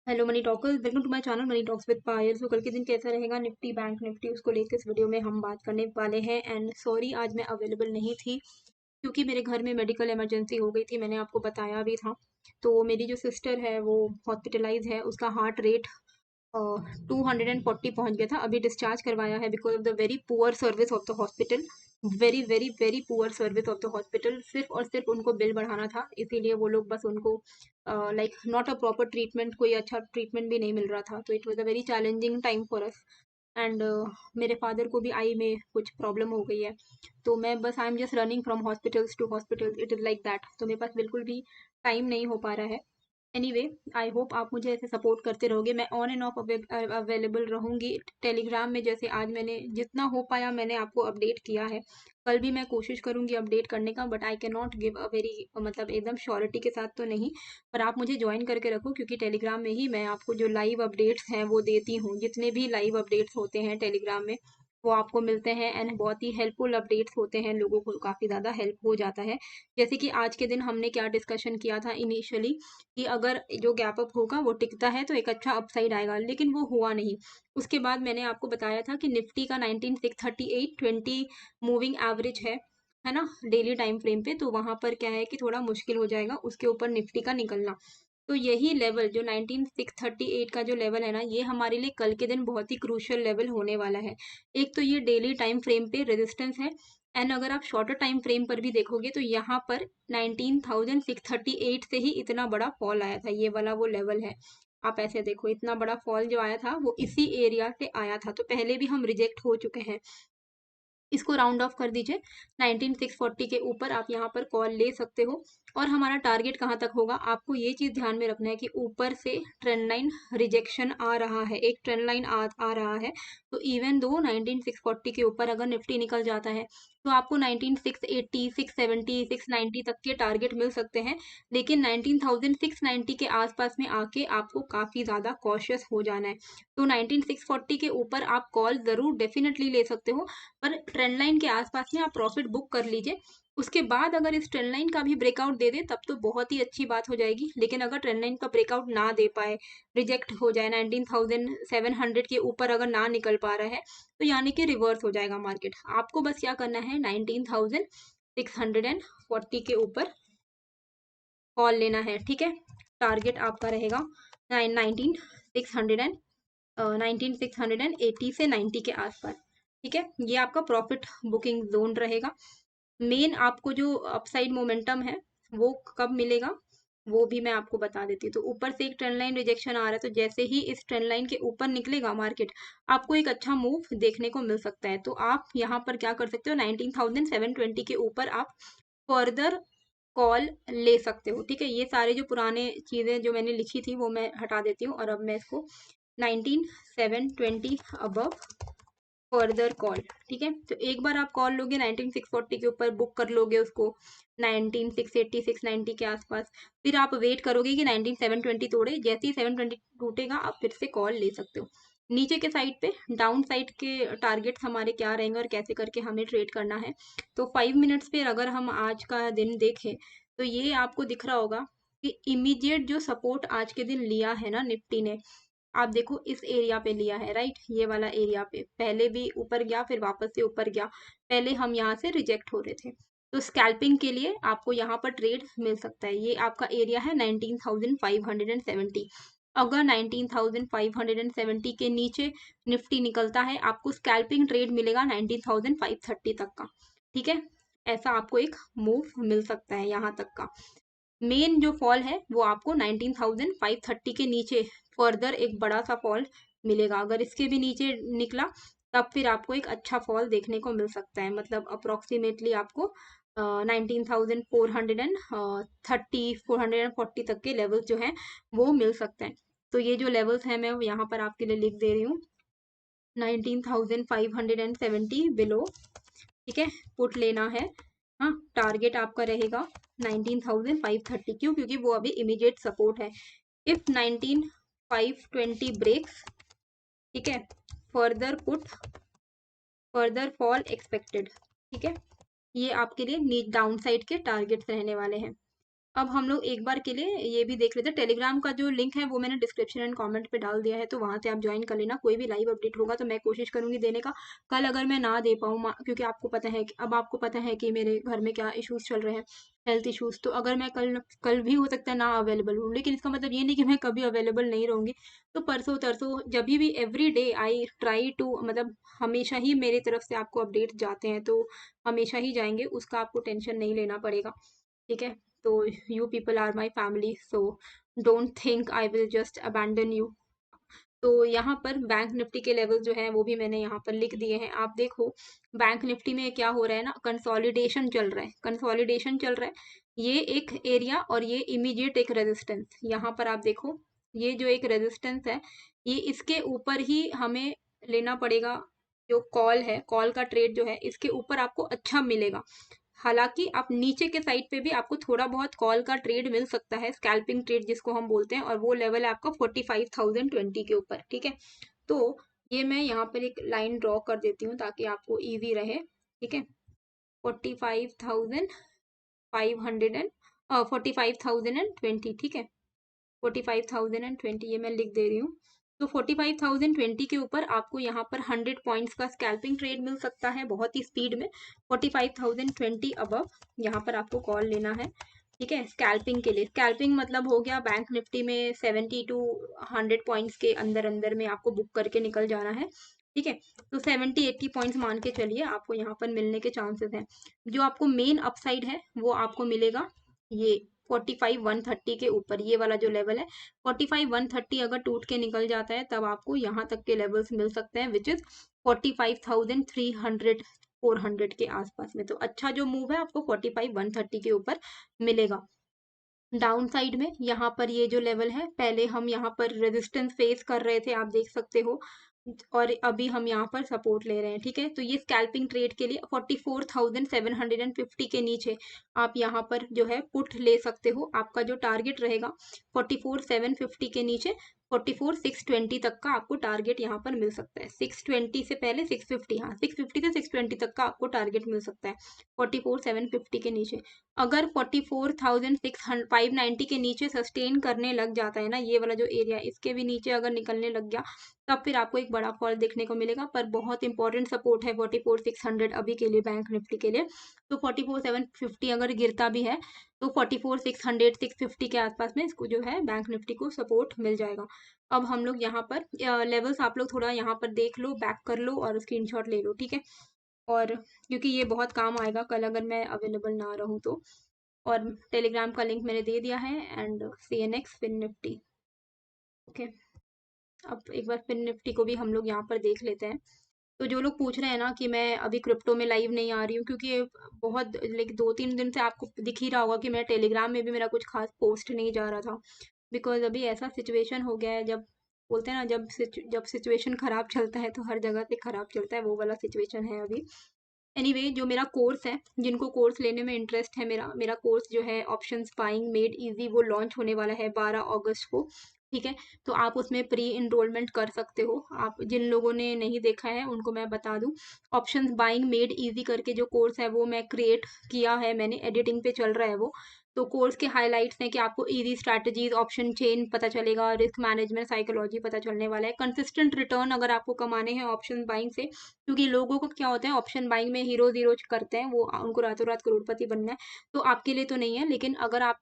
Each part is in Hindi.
Hello money talkers, welcome to my channel money talks with Payal. So कल के दिन कैसा रहेगा निफ्टी बैंक निफ्टी, उसको लेकर इस वीडियो में हम बात करने वाले हैं। एंड सॉरी, आज मैं अवेलेबल नहीं थी क्योंकि मेरे घर में मेडिकल इमरजेंसी हो गई थी। मैंने आपको बताया भी था। तो मेरी जो सिस्टर है वो हॉस्पिटलाइज है, उसका हार्ट रेट 240 पहुंच गया था। अभी डिस्चार्ज करवाया है because of the very poor service of the hospital. Very very very poor service of the hospital. सिर्फ और सिर्फ उनको बिल बढ़ाना था, इसीलिए वो लोग बस उनको like not a proper treatment, कोई अच्छा ट्रीटमेंट भी नहीं मिल रहा था। तो it was a very challenging time for us. And मेरे फादर को भी आई में कुछ प्रॉब्लम हो गई है। तो मैं बस I am just running from hospitals to hospitals, it is like that. तो मेरे पास बिल्कुल भी टाइम नहीं हो पा रहा है। एनीवे, आई होप आप मुझे ऐसे सपोर्ट करते रहोगे। मैं ऑन एंड ऑफ अवेलेबल रहूंगी टेलीग्राम में। जैसे आज मैंने जितना हो पाया मैंने आपको अपडेट किया है। कल भी मैं कोशिश करूंगी अपडेट करने का, but I can not give a very मतलब एकदम श्योरिटी के साथ तो नहीं। पर आप मुझे ज्वाइन करके रखो क्योंकि टेलीग्राम में ही मैं आपको जो लाइव अपडेट्स हैं वो देती हूँ। जितने भी लाइव अपडेट्स होते हैं टेलीग्राम में वो आपको मिलते हैं। एंड बहुत ही हेल्पफुल अपडेट्स होते हैं, लोगों को काफ़ी ज़्यादा हेल्प हो जाता है। जैसे कि आज के दिन हमने क्या डिस्कशन किया था इनिशियली, कि अगर जो गैप अप होगा वो टिकता है तो एक अच्छा अपसाइड आएगा, लेकिन वो हुआ नहीं। उसके बाद मैंने आपको बताया था कि निफ्टी का 19638 20 मूविंग एवरेज है ना, डेली टाइम फ्रेम पे। तो वहां पर क्या है कि थोड़ा मुश्किल हो जाएगा उसके ऊपर निफ्टी का निकलना। तो यही लेवल जो 19638 का जो लेवल है ना, ये हमारे लिए कल के दिन बहुत ही क्रूशियल लेवल होने वाला है। एक तो ये डेली टाइम फ्रेम पे रेजिस्टेंस है। एंड अगर आप शॉर्टर टाइम फ्रेम पर भी देखोगे तो यहाँ पर 19638 से ही इतना बड़ा फॉल आया था। ये वाला वो लेवल है। आप ऐसे देखो, इतना बड़ा फॉल जो आया था वो इसी एरिया से आया था। तो पहले भी हम रिजेक्ट हो चुके हैं। इसको राउंड ऑफ कर दीजिए। 19640 के ऊपर आप यहाँ पर कॉल ले सकते हो। और हमारा टारगेट कहाँ तक होगा, आपको ये चीज ध्यान में रखना है कि ऊपर से ट्रेंड लाइन रिजेक्शन आ रहा है, एक ट्रेंड लाइन आ रहा है। तो इवन दो 19640 के ऊपर अगर निफ्टी निकल जाता है तो आपको 19680 670 690 तक के टारगेट मिल सकते हैं। लेकिन 19690 के आसपास में आके आपको काफी ज्यादा कॉशियस हो जाना है। तो 19640 के ऊपर आप कॉल जरूर डेफिनेटली ले सकते हो, पर ट्रेंड लाइन के आसपास में आप प्रॉफिट बुक कर लीजिए। उसके बाद अगर इस ट्रेंड लाइन का भी ब्रेकआउट दे दे तब तो बहुत ही अच्छी बात हो जाएगी। लेकिन अगर ट्रेंड लाइन का ब्रेकआउट ना दे पाए, रिजेक्ट हो जाए, 19700 के ऊपर अगर ना निकल पा रहा है, तो यानी कि रिवर्स हो जाएगा मार्केट। आपको बस क्या करना है, 19640 के ऊपर कॉल लेना है, ठीक है। टारगेट आपका रहेगा 19680 से 90 के आसपास, ठीक है। ये आपका प्रॉफिट बुकिंग जोन रहेगा। मेन आपको जो अपसाइड मोमेंटम है वो कब मिलेगा वो भी मैं आपको बता देती हूँ। तो ऊपर से एक ट्रेंड लाइन रिजेक्शन आ रहा है, तो जैसे ही इस ट्रेंड लाइन के ऊपर निकलेगा मार्केट, आपको एक अच्छा मूव देखने को मिल सकता है। तो आप यहाँ पर क्या कर सकते हो, 19720 के ऊपर आप फर्दर कॉल ले सकते हो, ठीक है। ये सारे जो पुराने चीजें जो मैंने लिखी थी वो मैं हटा देती हूँ और अब मैं इसको 19720 अबव फर्दर कॉल, ठीक है। तो एक बार आप कॉल लोगे 19640 के ऊपर, बुक कर लोगे उसको 19680 690 के आसपास। फिर आप वेट करोगे कि 19720 तोड़े, जैसे ही 720 टूटेगा आप फिर से कॉल ले सकते हो। नीचे के साइड पे डाउन साइड के टारगेट्स हमारे क्या रहेंगे और कैसे करके हमें ट्रेड करना है। तो 5 मिनट्स पे अगर हम आज का दिन देखें तो ये आपको दिख रहा होगा कि इमीडिएट जो सपोर्ट आज के दिन लिया है ना निफ्टी ने, आप देखो इस एरिया पे लिया है, राइट। ये वाला एरिया पे पहले भी ऊपर गया, फिर वापस से ऊपर गया। पहले हम यहाँ से रिजेक्ट हो रहे थे। तो स्कैल्पिंग के लिए आपको यहाँ पर ट्रेड मिल सकता है। ये आपका एरिया है 19570। अगर 19570 के नीचे निफ्टी निकलता है, आपको स्कैल्पिंग ट्रेड मिलेगा 19530 तक का, ठीक है। ऐसा आपको एक मूव मिल सकता है यहाँ तक का। मेन जो फॉल है वो आपको 19530 के नीचे फर्दर एक बड़ा सा फॉल मिलेगा। अगर इसके भी नीचे निकला तब फिर आपको एक अच्छा फॉल देखने को मिल सकता है। मतलब अप्रोक्सीमेटली आपको 19430 440 तक के लेवल्स जो हैं वो मिल सकते हैं। तो ये जो लेवल्स हैं मैं यहाँ पर आपके लिए लिख दे रही हूँ। 19570 बिलो, ठीक है, पुट लेना है। हाँ, टारगेट आपका रहेगा 19530। क्यों, क्योंकि वो अभी इमीडिएट सपोर्ट है। इफ 19520 ब्रेक्स, ठीक है, further put, further fall expected, ठीक है। ये आपके लिए नीच डाउन साइड के टारगेट्स रहने वाले हैं। अब हम लोग एक बार के लिए ये भी देख लेते हैं। टेलीग्राम का जो लिंक है वो मैंने डिस्क्रिप्शन एंड कमेंट पे डाल दिया है, तो वहां से आप ज्वाइन कर लेना। कोई भी लाइव अपडेट होगा तो मैं कोशिश करूंगी देने का। कल अगर मैं ना दे पाऊँ, क्योंकि आपको पता है कि अब आपको पता है कि मेरे घर में क्या इश्यूज चल रहे हैं, हेल्थ इश्यूज, तो अगर मैं कल कल भी हो सकता है ना अवेलेबल हूँ, लेकिन इसका मतलब ये नहीं कि मैं कभी अवेलेबल नहीं रहूंगी। तो परसों तरसों जब भी every day I try to, मतलब हमेशा ही मेरी तरफ से आपको अपडेट जाते हैं, तो हमेशा ही जाएंगे, उसका आपको टेंशन नहीं लेना पड़ेगा। ठीक है, तो you people are my family, so don't think I will just abandon you. तो यहाँ पर बैंक निफ्टी के लेवल जो है वो भी मैंने यहाँ पर लिख दिए हैं। आप देखो बैंक निफ्टी में क्या हो रहा है ना, कंसोलिडेशन चल रहा है, कंसोलिडेशन चल रहा है। ये एक एरिया और ये इमीडिएट एक रेजिस्टेंस, यहाँ पर आप देखो ये जो एक रेजिस्टेंस है, ये इसके ऊपर ही हमें लेना पड़ेगा। जो कॉल है, कॉल का ट्रेड जो है इसके ऊपर आपको अच्छा मिलेगा। हालांकि आप नीचे के साइड पे भी आपको थोड़ा बहुत कॉल का ट्रेड मिल सकता है, स्कैल्पिंग ट्रेड जिसको हम बोलते हैं, और वो लेवल है आपका 45,020 के ऊपर। ठीक है, तो ये मैं यहाँ पर एक लाइन ड्रॉ कर देती हूँ ताकि आपको इजी रहे। ठीक है, 45,520, ठीक है, 45,020 ये मैं लिख दे रही हूँ। तो 45,020 के ऊपर आपको यहाँ पर 100 पॉइंट्स का स्कैल्पिंग ट्रेड मिल सकता है बहुत ही स्पीड में। 45,020 अबव यहाँ पर आपको कॉल लेना है। ठीक है, स्कैल्पिंग के लिए, स्कैल्पिंग मतलब हो गया बैंक निफ्टी में 70 टू 100 पॉइंट्स के अंदर अंदर में आपको बुक करके निकल जाना है। ठीक है, तो 70-80 पॉइंट्स मान के चलिए आपको यहाँ पर मिलने के चांसेस हैं। जो आपको मेन अपसाइड है वो आपको मिलेगा ये 45,130 के ऊपर, ये वाला जो लेवल है 45,130 अगर टूट के निकल जाता है तब आपको यहाँ तक के लेवल्स मिल सकते हैं, विच इज 45,300 400 के आसपास में। तो अच्छा जो मूव है आपको 45,130 के ऊपर मिलेगा। डाउन साइड में यहाँ पर ये जो लेवल है, पहले हम यहाँ पर रेजिस्टेंस फेस कर रहे थे, आप देख सकते हो, और अभी हम यहाँ पर सपोर्ट ले रहे हैं। ठीक है, तो ये स्कैल्पिंग ट्रेड के लिए 44,750 के नीचे आप यहाँ पर जो है पुट ले सकते हो। आपका जो टारगेट रहेगा 44,750 के नीचे 44,620 तक का आपको टारगेट यहाँ पर मिल सकता है। 620 से पहले 650, हाँ 650 से 620 तक का आपको टारगेट मिल सकता है 44,750 के नीचे। अगर 44,590 के नीचे सस्टेन करने लग जाता है ना, ये वाला जो एरिया, इसके भी नीचे अगर निकलने लग गया तब फिर आपको एक बड़ा फॉल देखने को मिलेगा। पर बहुत इंपॉर्टेंट सपोर्ट है 44,600 अभी के लिए बैंक निफ्टी के लिए। तो 44,750 अगर गिरता भी है तो 44,600 650 के आसपास में इसको जो है बैंक निफ्टी को सपोर्ट मिल जाएगा। अब हम लोग यहाँ पर लेवल्स आप लोग थोड़ा यहाँ पर देख लो, बैक कर लो और स्क्रीनशॉट ले लो। ठीक है, और क्योंकि ये बहुत काम आएगा कल अगर मैं अवेलेबल ना रहूँ तो। और टेलीग्राम का लिंक मैंने दे दिया है, and CNX Fin Nifty. Okay, अब एक बार फिन निफ्टी को भी हम लोग यहाँ पर देख लेते हैं। तो जो लोग पूछ रहे हैं ना कि मैं अभी क्रिप्टो में लाइव नहीं आ रही हूँ, क्योंकि बहुत लाइक 2-3 दिन से आपको दिख ही रहा होगा कि मैं टेलीग्राम में भी मेरा कुछ खास पोस्ट नहीं जा रहा था। बिकॉज अभी ऐसा सिचुएशन हो गया है, जब बोलते हैं ना, जब सिचुएशन खराब चलता है तो हर जगह से खराब चलता है, वो वाला सिचुएशन है अभी। एनीवे, जो मेरा कोर्स है, जिनको कोर्स लेने में इंटरेस्ट है, मेरा मेरा कोर्स जो है ऑप्शंस बाइंग मेड इजी, वो लॉन्च होने वाला है 12 अगस्त को। ठीक है, तो आप उसमें प्री इनरोलमेंट कर सकते हो। आप जिन लोगों ने नहीं देखा है उनको मैं बता दूं, ऑप्शंस बाइंग मेड इजी करके जो कोर्स है वो मैं क्रिएट किया है, मैंने एडिटिंग पे चल रहा है वो। तो कोर्स के हाइलाइट्स हैं कि आपको इजी स्ट्रैटेजीज, ऑप्शन चेन पता चलेगा, रिस्क मैनेजमेंट, साइकोलॉजी पता चलने वाला है, कंसिस्टेंट रिटर्न अगर आपको कमाने हैं ऑप्शन बाइंग से। क्योंकि लोगों को क्या होता है, ऑप्शन बाइंग में हीरो जीरो करते हैं, वो उनको रातों रात करोड़पति बनना है, तो आपके लिए तो नहीं है। लेकिन अगर आप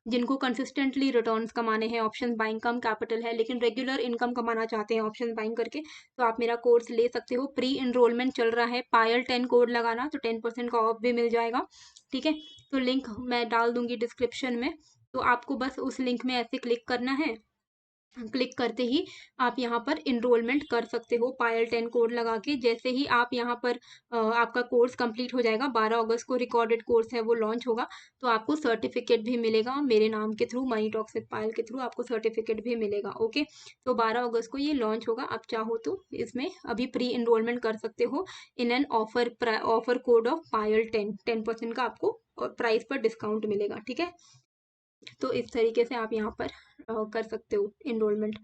जिनको कंसिस्टेंटली रिटर्न्स कमाने हैं, ऑप्शन बाइंग, कम कैपिटल है लेकिन रेगुलर इनकम कमाना चाहते हैं ऑप्शन बाइंग करके, तो आप मेरा कोर्स ले सकते हो। प्री इनरोलमेंट चल रहा है, पायल 10 कोड लगाना तो 10% का ऑफ भी मिल जाएगा। ठीक है, तो लिंक मैं डाल दूंगी डिस्क्रिप्शन में, तो आपको बस उस लिंक में ऐसे क्लिक करना है। क्लिक करते ही आप यहाँ पर इनरोलमेंट कर सकते हो पायल 10 कोड लगा के। जैसे ही आप यहाँ पर आपका कोर्स कंप्लीट हो जाएगा, 12 अगस्त को रिकॉर्डेड कोर्स है वो लॉन्च होगा, तो आपको सर्टिफिकेट भी मिलेगा मेरे नाम के थ्रू, मनी टॉक्स विद पायल के थ्रू आपको सर्टिफिकेट भी मिलेगा। ओके, तो 12 अगस्त को ये लॉन्च होगा। आप चाहो तो इसमें अभी प्री इनरोलमेंट कर सकते हो in an offer code of Payal 10% का आपको प्राइस पर डिस्काउंट मिलेगा। ठीक है, तो इस तरीके से आप यहाँ पर कर सकते हो इनरोलमेंट।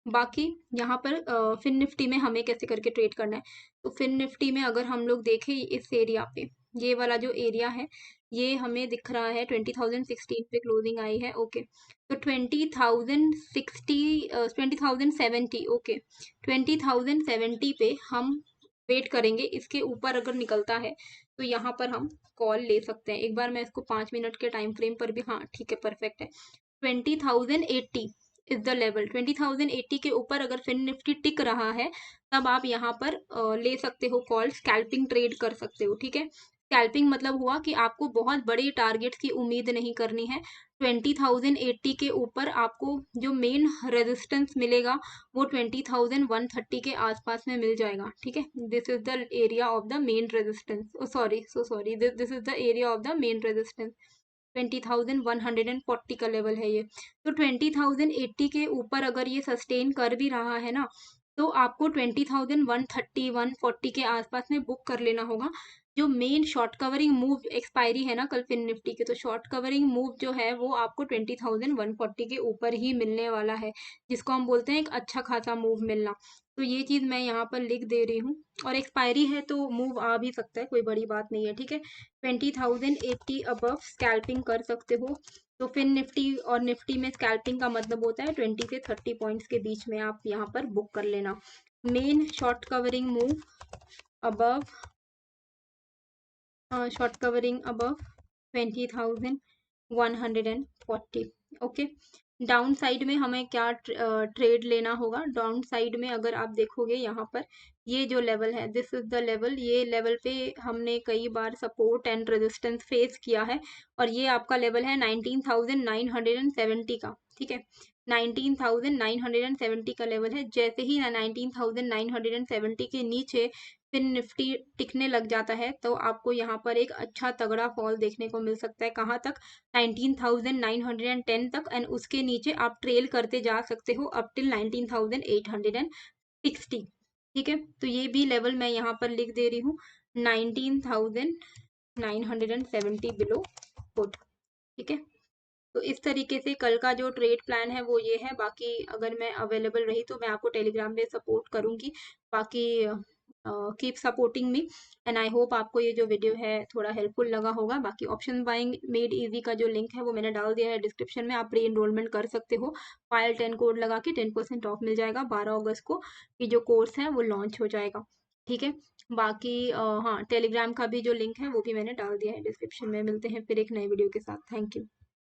बाकी यहाँ पर फिन निफ्टी में हमें कैसे करके ट्रेड करना है, तो फिन निफ्टी में अगर हम लोग देखें इस एरिया पे, ये वाला जो एरिया है, ये हमें दिख रहा है 20,016 पे क्लोजिंग आई है। ओके, तो 20,070, ओके, 20,070 पे हम वेट करेंगे। इसके ऊपर अगर निकलता है तो यहाँ पर हम कॉल ले सकते हैं। एक बार मैं इसको 5 मिनट के टाइम फ्रेम पर भी, हाँ ठीक है, परफेक्ट है। 20,080 इज द लेवल। 20,080 के ऊपर अगर फिन निफ्टी टिक रहा है तब आप यहाँ पर ले सकते हो कॉल, स्कैल्पिंग ट्रेड कर सकते हो। ठीक है, स्कैल्पिंग मतलब हुआ कि आपको बहुत बड़े टारगेट्स की उम्मीद नहीं करनी है। 20,080 के ऊपर आपको जो मेन रेजिस्टेंस मिलेगा वो 20,130 के आसपास में मिल जाएगा। ठीक है, this is the area of the main resistance, sorry, this is the area of the main resistance. 20,140 का लेवल है ये। तो 20,080 के ऊपर अगर ये सस्टेन कर भी रहा है ना, तो आपको 20,130 140 के आसपास में बुक कर लेना होगा। जो main short covering move expiry है ना कल फिन निफ्टी के, तो शॉर्ट कवरिंग मूव जो है वो आपको 20,140 के ऊपर ही मिलने वाला है, जिसको हम बोलते हैं एक अच्छा खासा मूव मिलना। तो ये चीज मैं यहाँ पर लिख दे रही हूँ। और एक्सपायरी है तो मूव आ भी सकता है, कोई बड़ी बात नहीं है। ठीक है, 20,080 अबव स्कैल्पिंग कर सकते हो। तो फिन निफ्टी और निफ्टी में स्कैल्पिंग का मतलब होता है 20 से 30 पॉइंट्स के बीच में आप यहाँ पर बुक कर लेना। Main short covering move above, short covering above 20,140। Okay, down side में हमें क्या ट्रेड लेना होगा? डाउन साइड में अगर आप देखोगे यहाँ पर ये जो लेवल है, दिस इज द लेवल। ये लेवल पे हमने कई बार सपोर्ट एंड रेजिस्टेंस फेस किया है, और ये आपका लेवल है 19,970 का। ठीक है, 19,970 का लेवल है। जैसे ही 19,970 के नीचे फिर निफ्टी टिकने लग जाता है तो आपको यहाँ पर एक अच्छा तगड़ा फॉल देखने को मिल सकता है। कहाँ तक? 19,910 तक, एंड उसके नीचे आप ट्रेल करते जा सकते हो अप टिल 19,860। ठीक है, तो ये भी लेवल मैं यहाँ पर लिख दे रही हूँ, 19,970 बिलो पुट। ठीक है, तो इस तरीके से कल का जो ट्रेड प्लान है वो ये है। बाकी अगर मैं अवेलेबल रही तो मैं आपको टेलीग्राम पे सपोर्ट करूंगी। बाकी keep supporting me, and I hope आपको ये जो वीडियो है थोड़ा हेल्पफुल लगा होगा। बाकी ऑप्शन बाइंग मेड इजी का जो लिंक है वो मैंने डाल दिया है डिस्क्रिप्शन में, आप प्री एनरोलमेंट कर सकते हो। पायल 10 कोड लगा के 10% ऑफ मिल जाएगा। 12 अगस्त को ये जो कोर्स है वो लॉन्च हो जाएगा। ठीक है, बाकी हाँ, टेलीग्राम का भी जो लिंक है वो भी मैंने डाल दिया है डिस्क्रिप्शन में। मिलते हैं फिर एक नए वीडियो के साथ। Thank you.